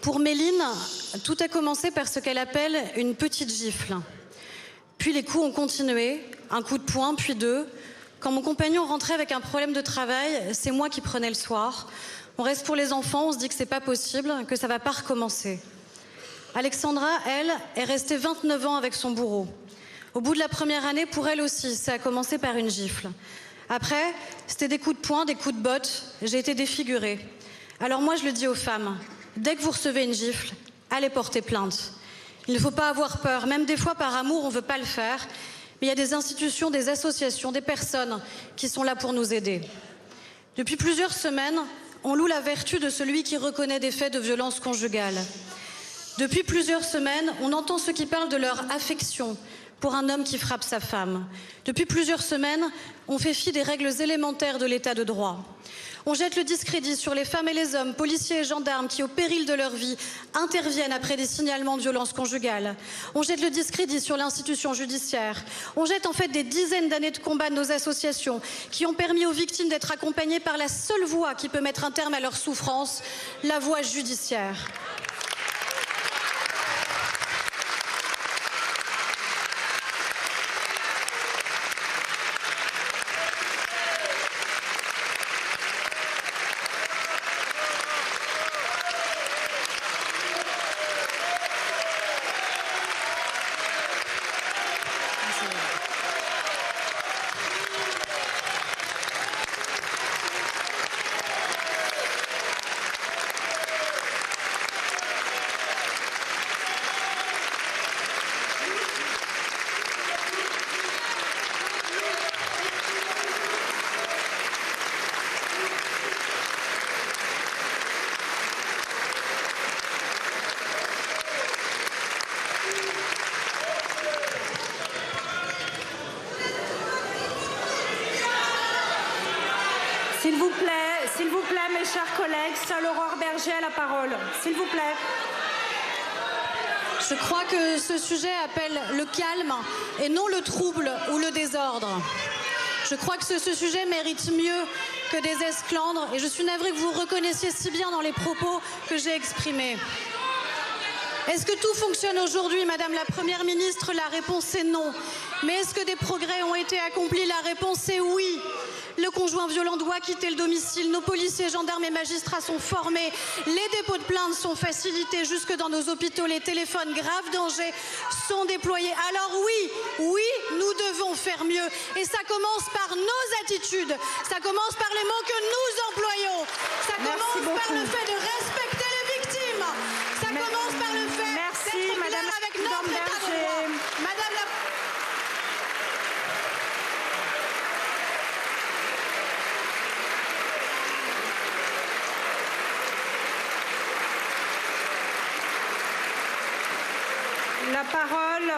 Pour Méline, tout a commencé par ce qu'elle appelle une petite gifle. Puis les coups ont continué, un coup de poing, puis deux. Quand mon compagnon rentrait avec un problème de travail, c'est moi qui prenais le soir. On reste pour les enfants, on se dit que c'est pas possible, que ça va pas recommencer. Alexandra, elle, est restée 29 ans avec son bourreau. Au bout de la première année, pour elle aussi, ça a commencé par une gifle. Après, c'était des coups de poing, des coups de botte, j'ai été défigurée. Alors moi, je le dis aux femmes, dès que vous recevez une gifle, allez porter plainte. Il ne faut pas avoir peur, même des fois par amour, on ne veut pas le faire. Mais il y a des institutions, des associations, des personnes qui sont là pour nous aider. Depuis plusieurs semaines, on loue la vertu de celui qui reconnaît des faits de violence conjugale. Depuis plusieurs semaines, on entend ceux qui parlent de leur affection pour un homme qui frappe sa femme. Depuis plusieurs semaines, on fait fi des règles élémentaires de l'état de droit. On jette le discrédit sur les femmes et les hommes, policiers et gendarmes qui, au péril de leur vie, interviennent après des signalements de violences conjugales. On jette le discrédit sur l'institution judiciaire. On jette en fait des dizaines d'années de combat de nos associations qui ont permis aux victimes d'être accompagnées par la seule voie qui peut mettre un terme à leur souffrance, la voie judiciaire. S'il vous plaît, mes chers collègues, seule Aurore Berger a la parole. S'il vous plaît. Je crois que ce sujet appelle le calme et non le trouble ou le désordre. Je crois que ce sujet mérite mieux que des esclandres et je suis navrée que vous reconnaissiez si bien dans les propos que j'ai exprimés. Est-ce que tout fonctionne aujourd'hui, Madame la Première ministre? La réponse est non. Mais est-ce que des progrès ont été accomplis? La réponse est oui. Le conjoint violent doit quitter le domicile. Nos policiers, gendarmes et magistrats sont formés. Les dépôts de plainte sont facilités jusque dans nos hôpitaux. Les téléphones grave danger sont déployés. Alors oui, nous devons faire mieux. Et ça commence par nos attitudes. Ça commence par les mots que nous employons. Ça commence par le fait de respecter les victimes. Ça commence par le fait d'être clair avec notre état de droit. Madame la... La parole